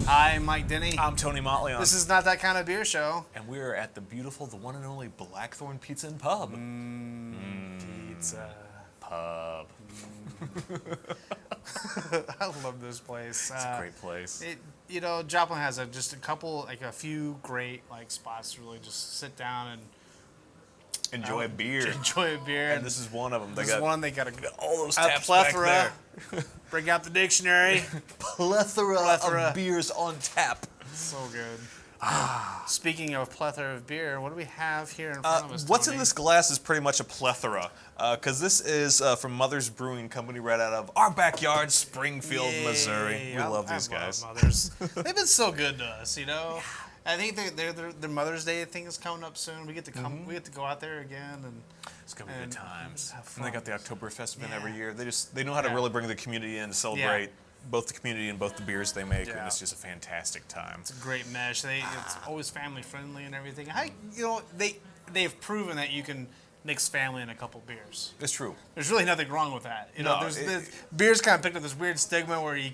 I'm Mike Denny. I'm Tony Motley. This is Not That Kind of Beer Show. And we're at the beautiful, the one and only Blackthorn Pizza and Pub. Pizza. Pub. I love this place. It's a great place. Joplin has just a few great spots to really just sit down and enjoy a beer. Enjoy a beer. And this is one of them. They got all those a taps plethora. back there. Bring out the dictionary. plethora of beers on tap. So good. Speaking of plethora of beer, what do we have here in front of us, What's Tony? in this glass is pretty much a plethora, because this is from Mother's Brewing Company right out of our backyard, Springfield, Missouri. We love these guys. Love Mothers. They've been so good to us, Yeah. I think their Mother's Day thing is coming up soon. We get to come. We get to go out there again, and it's gonna be good times. And they got the Oktoberfest event every year. They know how to really bring the community in to celebrate both the community and both the beers they make, and it's just a fantastic time. It's a great mesh. It's always family friendly and everything. They've proven that you can mix family in a couple beers. It's true. There's really nothing wrong with that. Beer's kind of picked up this weird stigma where you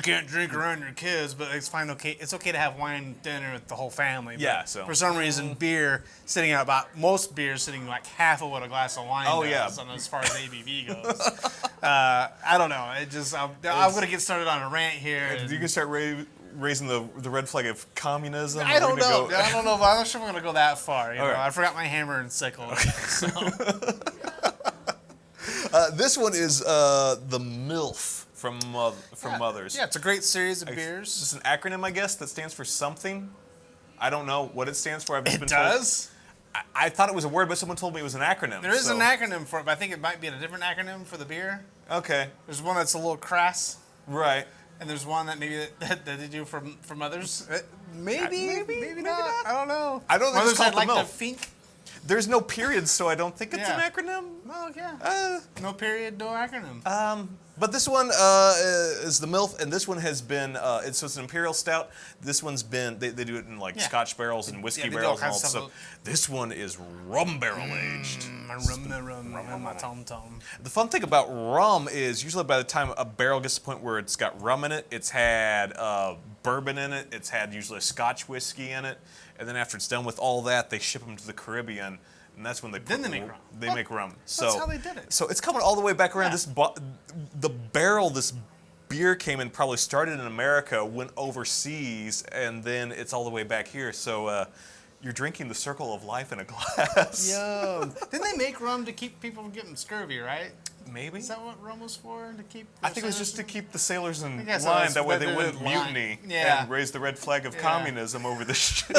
can't drink around your kids, but it's fine. It's okay to have wine dinner with the whole family. Yeah. So for some reason, beer sitting at most beers sitting like half of what a glass of wine does. As far as ABV goes. I don't know. I'm gonna get started on a rant here. You can start raising the red flag of communism. I don't know. I don't know. But I'm not sure I'm gonna go that far. Right. I forgot my hammer and sickle. Okay. This one is the MILF from Mothers. Yeah, it's a great series of beers. It's an acronym, I guess, that stands for something. I don't know what it stands for. I've just been does? told. I thought it was a word, but someone told me it was an acronym. There is an acronym for it, but I think it might be a different acronym for the beer. Okay. There's one that's a little crass. Right. And there's one that maybe that they do from others. Maybe not. I don't know. I don't think it's called the MILF. To think. There's no periods, so I don't think it's an acronym. Oh, yeah. No period, no acronym. But this one is the MILF, and this one has been, so it's an imperial stout. This one's been, they do it in Scotch barrels and whiskey barrels and all that stuff. This one is rum barrel aged. My tom-tom. The fun thing about rum is usually by the time a barrel gets to the point where it's got rum in it, it's had bourbon in it, it's had usually a Scotch whiskey in it, and then after it's done with all that, they ship them to the Caribbean. And that's when they make rum. They make rum. That's how they did it. So it's coming all the way back around. The barrel this beer came in probably started in America, went overseas, and then it's all the way back here. So you're drinking the circle of life in a glass. Yo. Didn't they make rum to keep people from getting scurvy, right? Maybe. Is that what rum was for? To keep? I think it was just to keep the sailors in line. So that way they wouldn't mutiny and raise the red flag of communism over the ship.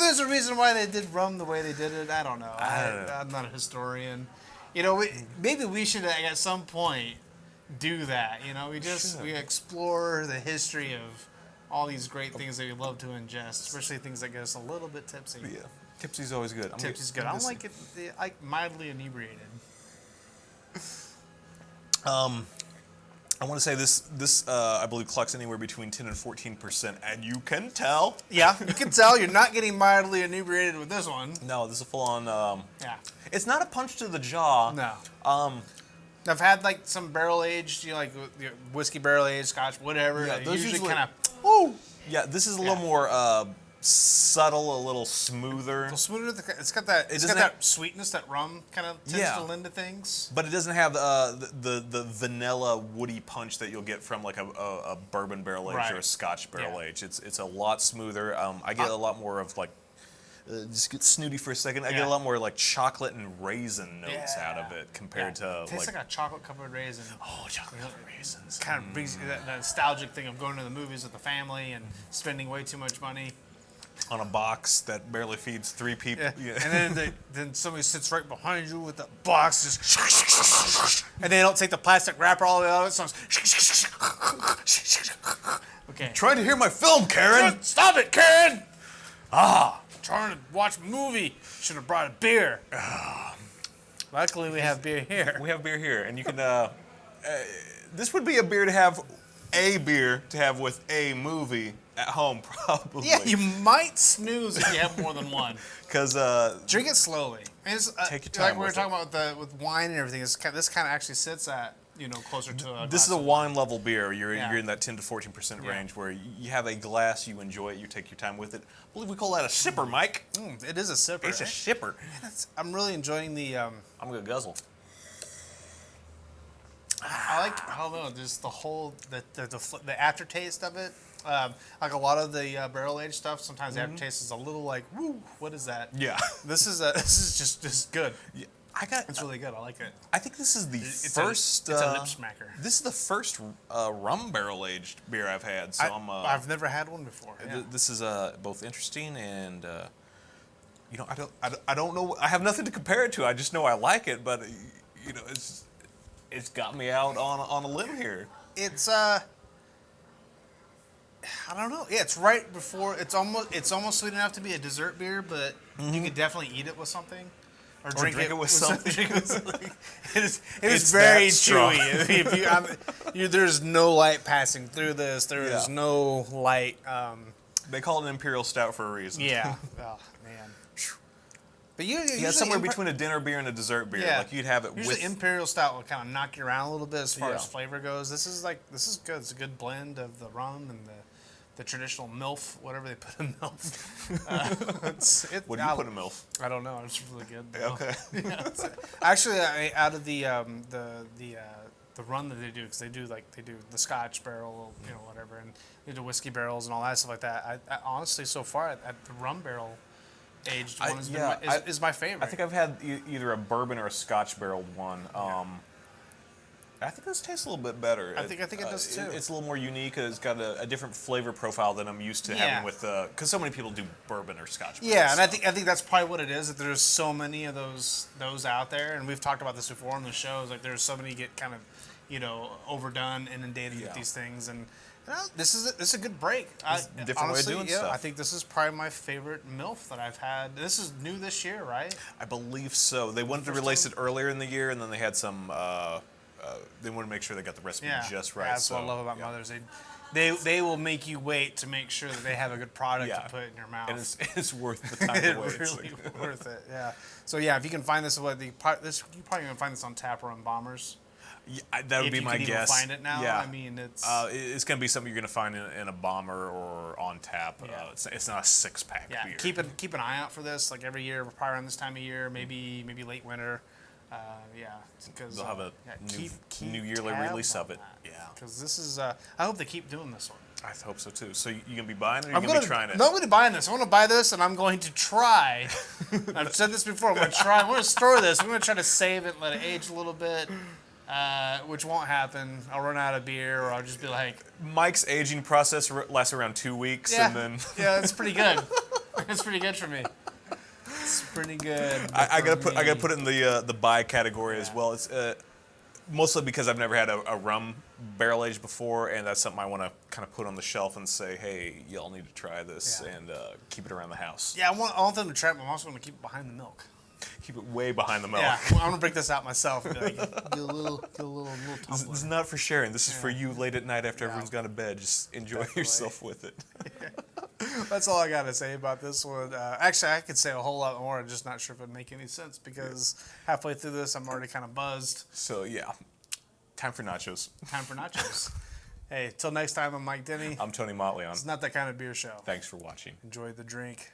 There's a reason why they did rum the way they did it. I don't know. I'm not a historian. Maybe we should at some point do that. We explore the history of all these great things that we love to ingest, especially things that get us a little bit tipsy. Yeah, tipsy's always good. Tipsy's good. I like it mildly inebriated. I want to say this I believe clocks anywhere between 10 and 14%, and you can tell. Yeah, you can tell you're not getting mildly inebriated with this one. No, this is a full-on. Yeah. It's not a punch to the jaw. No. I've had some barrel aged, whiskey barrel aged, Scotch, whatever. Yeah, those usually kind of. Woo. Yeah, this is a little more subtle, a little smoother. So smoother. It's got that sweetness that rum kind of tends to lend to things. But it doesn't have the vanilla woody punch that you'll get from a bourbon barrel age or a Scotch barrel age. It's a lot smoother. I get a lot more of just get snooty for a second. I get a lot more chocolate and raisin notes out of it compared to it tastes like a chocolate covered raisin. Oh, chocolate covered raisins. Kind of brings you that nostalgic thing of going to the movies with the family and spending way too much money on a box that barely feeds 3 people. Yeah. And then somebody sits right behind you with that box, just and they don't take the plastic wrapper all the way out. So okay. Trying to hear my film, Karen. Stop it, Karen. Trying to watch a movie. Should have brought a beer. Luckily, we have beer here. We have beer here, and you can. This would be a beer to have with a movie at home, probably. Yeah, you might snooze if you have more than one. Because drink it slowly. Take your time. Like we were talking about with wine and everything. This kind of actually sits at closer to a This is a wine level beer. You're in that 10 to 14% Yeah. range where you have a glass, you enjoy it, you take your time with it. I believe we call that a sipper, Mike. It is a sipper. It's a shipper. I'm really enjoying the. I'm gonna guzzle. I don't know, just the whole the aftertaste of it. Like a lot of the barrel aged stuff, sometimes the aftertaste is a little like, woo, what is that? Yeah. This is just good. Yeah. It's really good. I like it. I think this is the first. It's a lip smacker. This is the first rum barrel aged beer I've had. So I've never had one before. Yeah. This is both interesting and I don't know. I have nothing to compare it to. I just know I like it, but it's got me out on a limb here. It's I don't know. Yeah, it's right before. It's almost sweet enough to be a dessert beer, but you could definitely eat it with something. Or drink it with something. It is very chewy. If there's no light passing through this. There is no light. They call it an imperial stout for a reason. Yeah. Oh man. But somewhere between a dinner beer and a dessert beer. Yeah. Like you'd have it usually with imperial stout will kind of knock you around a little bit as far as flavor goes. This is good. It's a good blend of the rum and the traditional MILF, whatever they put in MILF. What do you put in MILF? I don't know. It's really good. Okay. Actually, out of the run that they do, because they do the Scotch barrel, whatever, and they do whiskey barrels and all that stuff like that. I honestly, so far, the rum barrel aged one is my favorite. I think I've had either a bourbon or a Scotch barreled one. I think this tastes a little bit better. I think it does too. It's a little more unique. It's got a different flavor profile than I'm used to having with because so many people do bourbon or Scotch. Yeah, and I think that's probably what it is. That there's so many of those out there, and we've talked about this before on the shows. Like there's so many get kind of overdone, inundated with these things, and this is a good break. Different honestly, way of doing stuff. I think this is probably my favorite MILF that I've had. This is new this year, right? I believe so. They wanted to release it earlier in the year, and then they had some. They want to make sure they got the recipe just right. That's what I love about Mothers. They will make you wait to make sure that they have a good product to put in your mouth. And it's worth the time to wait. It's really worth it. Yeah. So if you can find this, you probably can find this on Tap or on Bombers. Yeah, that would be my guess. If you can even find it now, yeah. I mean, it's going to be something you're going to find in a Bomber or on Tap. Yeah. It's not a 6-pack beer. Keep an eye out for this. Like every year, probably around this time of year, maybe late winter. Because they'll have a new yearly release of it. Yeah, because this is. I hope they keep doing this one. I hope so too. So you gonna be buying it, or you gonna be trying it? No, I'm gonna be buying this. I want to buy this, and I'm going to try. I've said this before. I'm gonna try. I'm gonna store this. I'm gonna try to save it, and let it age a little bit. Which won't happen. I'll run out of beer, or I'll just be like. Mike's aging process lasts around 2 weeks, and then. Yeah, that's pretty good. That's pretty good for me. It's pretty good. I gotta put it in the buy category as well. It's mostly because I've never had a rum barrel aged before, and that's something I want to kind of put on the shelf and say, hey, y'all need to try this and keep it around the house. Yeah, I want them to try it, but I'm also going to keep it behind the milk. Keep it way behind the milk. Yeah, I'm gonna break this out myself. And be like, get a little tumbler. This is not for sharing. This is for you late at night after everyone's gone to bed. Just enjoy yourself with it. That's all I gotta say about this one. Actually, I could say a whole lot more. I'm just not sure if it'd make any sense because halfway through this, I'm already kind of buzzed. So time for nachos. Time for nachos. Hey, till next time, I'm Mike Denny. I'm Tony Motley. It's not that kind of beer show. Thanks for watching. Enjoy the drink.